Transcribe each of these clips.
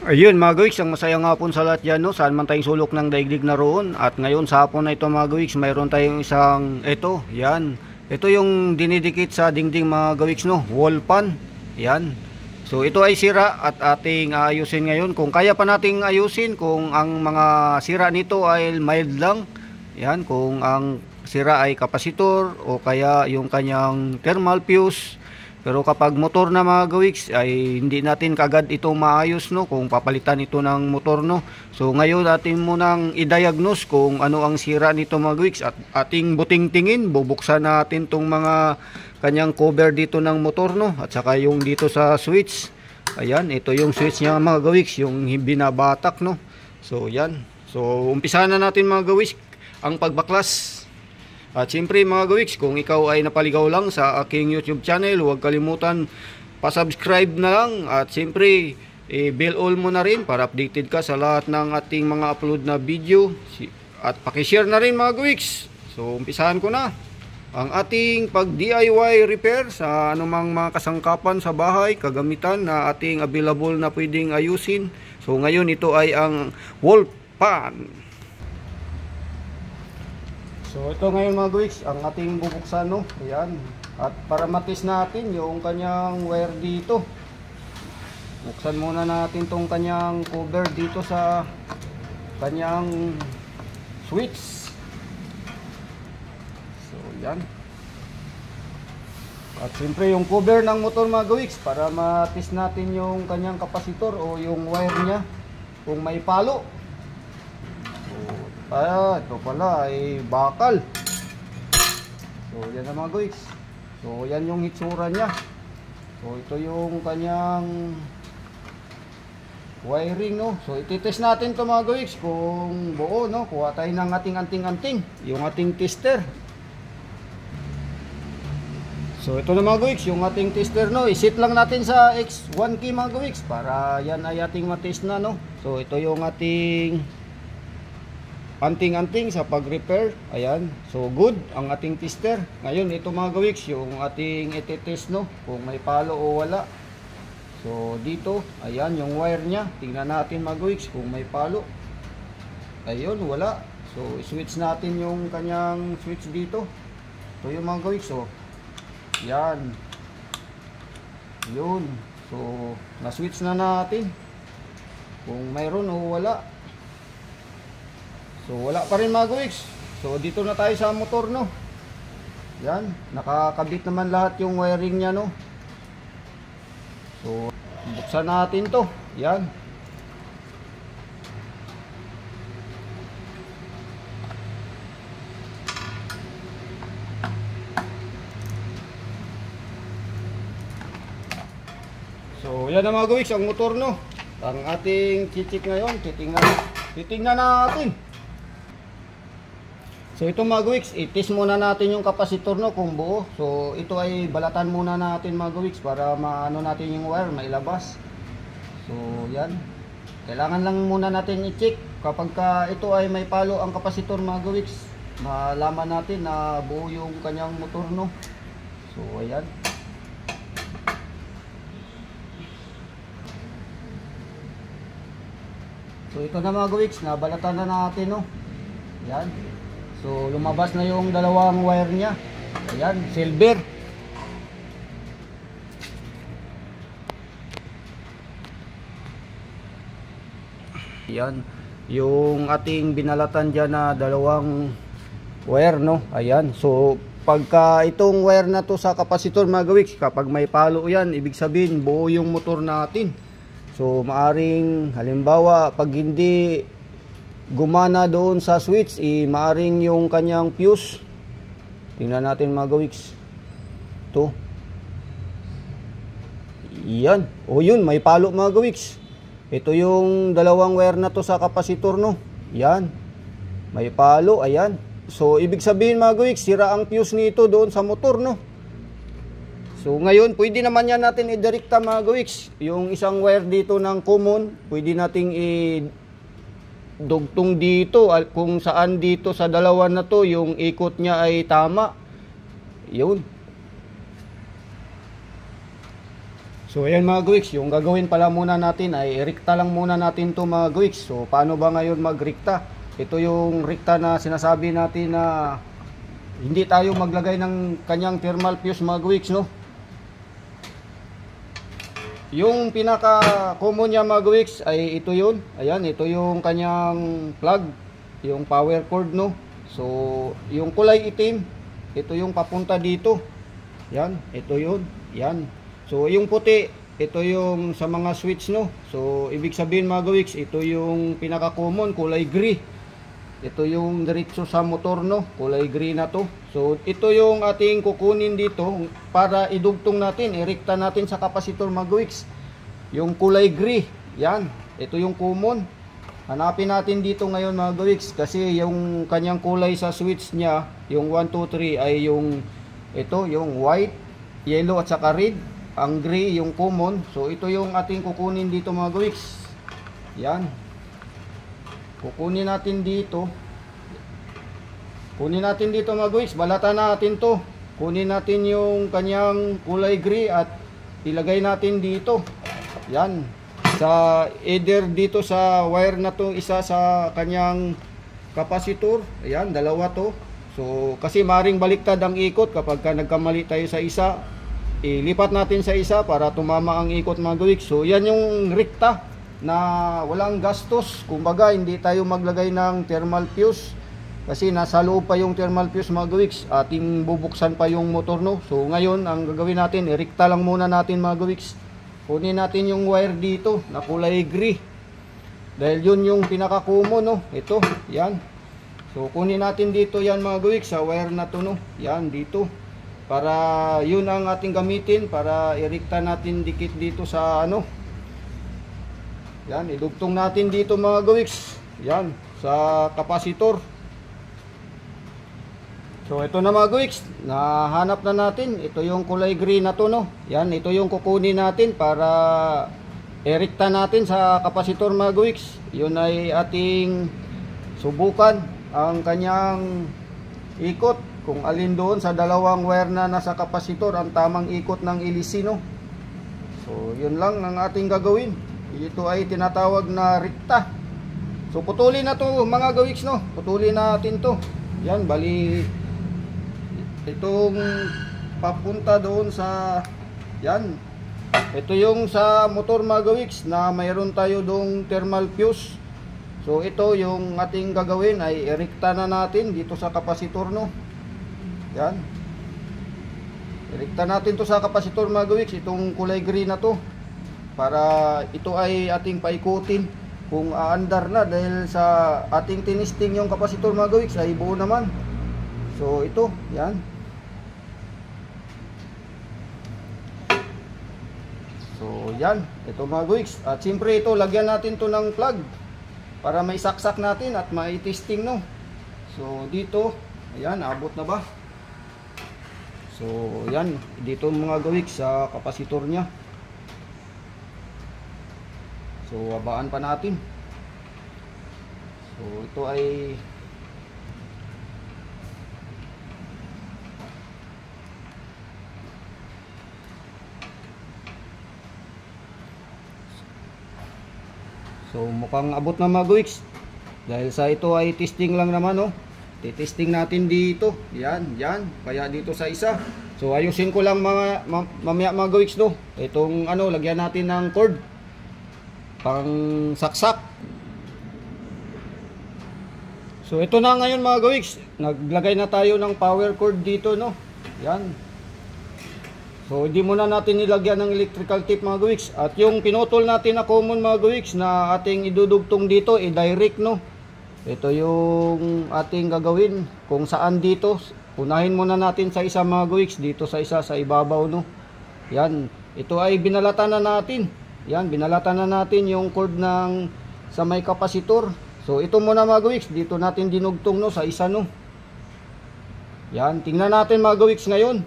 Ayun mga gawiks, ang masayang hapon sa lahat dyan, no? Saan man tayong sulok ng daigdig na roon. At ngayon sa hapon na ito mga gawiks, mayroon tayong isang, ito, yan. Ito yung dinidikit sa dingding mga gawiks, no? Wall pan, yan. So ito ay sira at ating ayusin ngayon. Kung kaya pa nating ayusin, kung ang mga sira nito ay mild lang, yan. Kung ang sira ay kapasitor o kaya yung kanyang thermal fuse. Pero kapag motor na mga gawiks ay hindi natin kagad ito maayos, no, kung papalitan ito ng motor, no. So ngayon atin munang i-diagnose kung ano ang sira nito mga gawiks at ating buting-tingin, bubuksan natin tong mga kanyang cover dito ng motor, no, at saka yung dito sa switch. Ayan, ito yung switch niya mga gawiks, yung binabatak, no. So yan. So umpisahan na natin mga gawiks ang pagbaklas. At siyempre mga gawiks, kung ikaw ay napaligaw lang sa aking YouTube channel, huwag kalimutan pa-subscribe na lang. At siyempre, bell all mo na rin para updated ka sa lahat ng ating mga upload na video. At pakishare na rin mga gawiks. So, umpisahan ko na ang ating pag-DIY repair sa anumang mga kasangkapan sa bahay, kagamitan na ating available na pwedeng ayusin. So, ngayon ito ay ang wall pan. So ito ngayon mga gawiks, ang ating bubuksan, no. Ayan. At para matis natin yung kanyang wire dito. Buksan muna natin tong kanyang cover dito sa kanyang switch. So yan. At siyempre yung cover ng motor mga gawiks, para matis natin yung kanyang kapasitor o yung wire niya kung may palo. Ito pala ay bakal. So yan na mga gawiks. So yan yung hitsura nya. So ito yung kanyang wiring, no. So ititest natin to mga gawiks kung buo, no. Kuha tayo ng ating anting-anting, yung ating tester. So ito na mga gawiks, yung ating tester, no. Isit lang natin sa X1 key mga gawiks para yan ay ating matest na, no. So ito yung ating anting-anting sa pag-repair. Ayan. So good ang ating tester. Ngayon ito mga gawiks yung ating itetest, no, kung may palo o wala. So dito, ayan yung wire nya. Tingnan natin mga gawiks kung may palo. Ayun, wala. So switch natin yung kanyang switch dito. So yung mga gawiks, so yan. Yun. So na-switch na natin kung mayroon o wala. So wala pa rin mga gawiks. So dito na tayo sa motor, no. Yan, nakakabit naman lahat yung wiring nya, no. So buksan natin to. Yan. So yan na mga gawiks ang motor, no. Ang ating chichik ngayon, titingnan natin. So ito mga gawiks, i-test muna natin yung kapasitor, no, kung buo. So ito ay balatan muna natin mga gawiks para maano natin yung wire, mailabas. So yan. Kailangan lang muna natin i-check kapag ito ay may palo ang kapasitor mga gawiks. Malaman natin na buo yung kanyang motor, no. So ayan. So ito na mga gawiks, nabalatan na natin, no. Yan. So lumabas na yung dalawang wire niya. Ayan, silver. Ayan, yung ating binalatan dyan na dalawang wire, no. Ayan, so pagka itong wire na to sa kapasitor mga gawiks, kapag may palo yan, ibig sabihin buo yung motor natin. So maaring halimbawa pag hindi gumana doon sa switch, maaring yung kanyang fuse. Tingnan natin mga gawiks. Ito. Yan. O yun, may palo mga gawiks. Ito yung dalawang wire na to sa kapasitor, no. Yan. May palo, ayan. So ibig sabihin mga gawiks, sira ang fuse nito doon sa motor, no. So ngayon, pwede naman yan natin i-direkta mga gawiks. Yung isang wire dito ng common, pwede nating dugtong dito kung saan dito sa dalawa na to yung ikot niya ay tama. Yun. So So ayan mga gawiks, yung gagawin pala muna natin ay rekta lang muna natin to mga gawiks. So paano ba ngayon magrekta? Ito yung rekta na sinasabi natin na hindi tayo maglagay ng kanyang thermal fuse mga gawiks, no? Yung pinaka common niya mga gawiks ay ito yun. Ayan, ito yung kanyang plug, yung power cord, no? So yung kulay itim, ito yung papunta dito. Yan, ito yun. Yan. So yung puti, ito yung sa mga switch, no. So ibig sabihin mga gawiks, ito yung pinaka common, kulay gray. Ito yung diretso sa motor, no, kulay gray na to. So ito yung ating kukunin dito para idugtong natin, irekta natin sa kapasitor mga gawiks. Yung kulay gray, yan, ito yung common. Hanapin natin dito ngayon mga gawiks, kasi yung kanyang kulay sa switch niya, yung 1, 2, 3 ay yung ito, yung white, yellow at saka red. Ang gray yung common. So ito yung ating kukunin dito mga gawiks. Yan. Kukunin natin dito. Kunin natin dito mga gawiks. Balatan natin to. Kunin natin yung kanyang kulay gray at ilagay natin dito. Yan. Sa either dito sa wire na to, isa sa kanyang kapasitor. Ayan, dalawa to. So kasi maring baliktad ang ikot kapag nagkamali tayo sa isa. Ilipat natin sa isa para tumama ang ikot mga gawiks. So yan yung rekta na walang gastos. Kumbaga hindi tayo maglagay ng thermal fuse kasi nasa loob pa yung thermal fuse mga gawiks. Ating bubuksan pa yung motor, no. So ngayon ang gagawin natin, irekta lang muna natin mga gawiks. Kunin natin yung wire dito na kulay gray, dahil yun yung pinaka common, no. Ito, yan. So kunin natin dito yan mga gawiks sa wire na to, no. Yan dito. Para yun ang ating gamitin para irekta natin dikit dito sa ano. Yan, idugtong natin dito mga gawiks. Yan, sa kapasitor. So ito na mga gawiks, nahanap na natin. Ito yung kulay green na to, no. Yan, ito yung kukunin natin para irekta natin sa kapasitor mga gawiks. Yun ay ating subukan ang kanyang ikot, kung alin doon sa dalawang wire na nasa kapasitor ang tamang ikot ng LEC, no. So yun lang ang ating gagawin. Ito ay tinatawag na rekta. So putulin na to mga gawiks, no. Putulin natin to. Yan, bali itong papunta doon sa yan. Ito yung sa motor mga gawiks na mayroon tayo dong thermal fuse. So ito yung ating gagawin ay irekta na natin dito sa kapasitor, no. Yan. Irekta natin to sa kapasitor mga gawiks, itong kulay green na to. Para ito ay ating paikutin kung aandar na, dahil sa ating tinisting yung kapasitor mga gawiks ay buo naman. So ito, yan. So yan, ito mga gawiks. At siyempre ito, lagyan natin to ng plug para may saksak natin at may testing, no. So dito, ayan, abot na ba? So yan, dito mga gawiks sa kapasitor niya. So abaan pa natin. So ito ay so mukhang abot na mga gawiks. Dahil sa ito ay testing lang naman, no. Titesting natin dito. Yan, yan. Kaya dito sa isa. So ayusin ko lang mga mamaya mga gawiks, no. Itong ano, lagyan natin ng cord pang saksak. So ito na ngayon mga gawiks. Naglagay na tayo ng power cord dito, no. Yan. So hindi muna natin nilagyan ng electrical tape mga gawiks. At yung pinutol natin na common mga gawiks na ating idudugtong dito, i-direct, no. Ito yung ating gagawin kung saan dito. Unahin muna natin sa isa mga gawiks, dito sa isa sa ibabaw, no. Yan, ito ay binalatan na natin. Yan, binalatan na natin yung cord ng sa may kapasitor. So ito muna mga gawiks, dito natin dinugtong, no, sa isa, no. Yan, tingnan natin mga gawiks ngayon.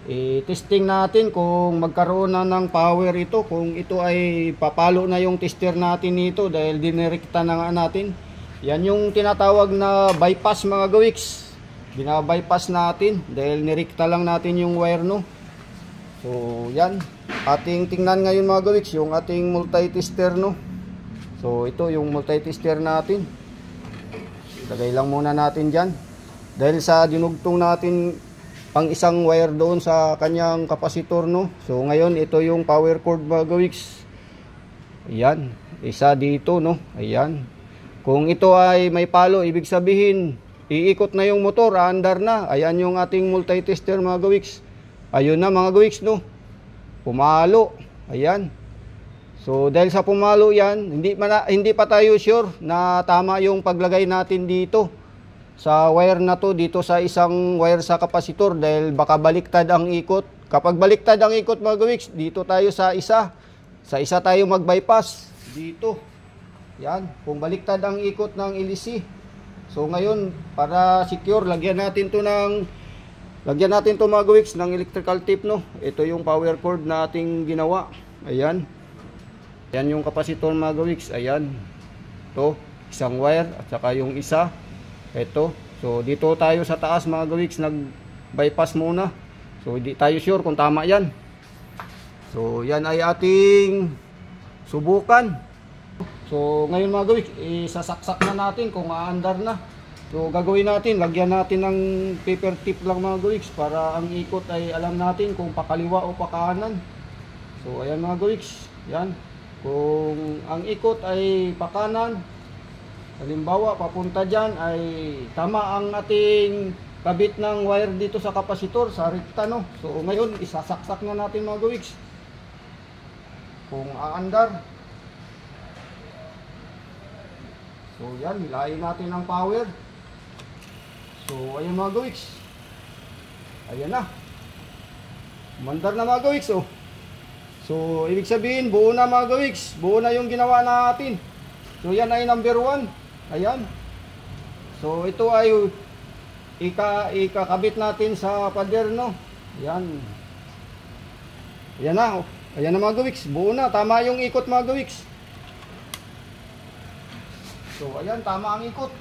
I-testing natin kung magkaroon na ng power ito, kung ito ay papalo na yung tester natin nito dahil dinirekta na nga natin. Yan yung tinatawag na bypass mga gawiks. Bina-bypass natin dahil nirekta lang natin yung wire, no. So yan. ating tingnan ngayon mga gawiks, yung ating multi-tester, no. So ito yung multi-tester natin. Lagay lang muna natin dyan. Dahil sa dinugtong natin ang isang wire doon sa kanyang kapasitor, no. So ngayon ito yung power cord mga gawiks. Ayan, isa dito, no. Ayan. Kung ito ay may palo, ibig sabihin iikot na yung motor, aandar na. Ayan yung ating multi-tester mga gawiks. Ayun na mga gawiks, no. Pumalo. Ayan. So dahil sa pumalo yan, hindi pa tayo sure na tama yung paglagay natin dito sa wire na to, dito sa isang wire sa kapasitor, dahil baka baliktad ang ikot. Kapag baliktad ang ikot mga gawiks, dito tayo sa isa tayo mag-bypass dito. Yan, kung baliktad ang ikot ng LEC. So ngayon, para secure, lagyan natin to mga gawiks ng electrical tape, no. Ito yung power cord na ating ginawa. Ayan. Yan yung kapasitor mga gawiks. Ayan. Ito, isang wire at saka yung isa. Ito. So dito tayo sa taas mga gawiks, nag-bypass muna. So hindi tayo sure kung tama yan. So yan ay ating subukan. So ngayon mga gawiks, isasaksak na natin kung aandar na. So gagawin natin, lagyan natin ng paper tip lang mga gawiks para ang ikot ay alam natin kung pakaliwa o pakanan. So ayan mga gawiks, yan. Kung ang ikot ay pakanan, halimbawa papunta dyan, ay tama ang ating kabit ng wire dito sa kapasitor, sa rekta, no. So ngayon isasaksak na natin mga gawiks kung aandar. So yan, hilahin natin ang power. So ayan mga gawiks, ayan na, mandar na mga gawiks, oh. So ibig sabihin buo na mga gawiks, buo na yung ginawa natin. So yan ay number 1. Ayan. So ito ay ikakabit natin sa pader, no. Yan. Ayan na, oh. Ayan na mga gawiks, buo na, tama yung ikot mga gawiks. So ayan, tama ang ikot.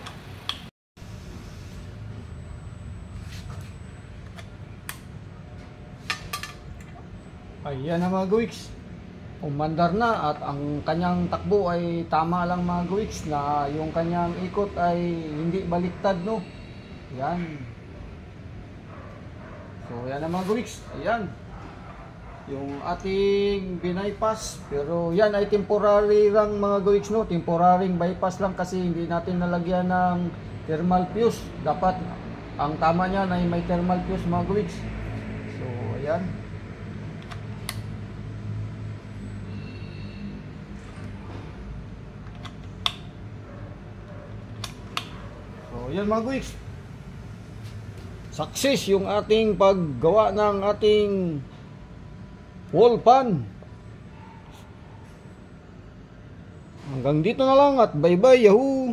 Ayan na mga gawiks, umandar na at ang kanyang takbo ay tama lang mga gawiks, na yung kanyang ikot ay hindi baliktad, no. Ayan. So ayan na mga gawiks, ayan yung ating binaypass. Pero yan ay temporary lang mga gawiks, no. Temporary bypass lang kasi hindi natin nalagyan ng thermal fuse. Dapat ang tama niya ay may thermal fuse mga gawiks. So ayan. So yan mga gawiks, success yung ating paggawa ng ating wall pan. Hanggang dito na lang at bye bye, yahoo!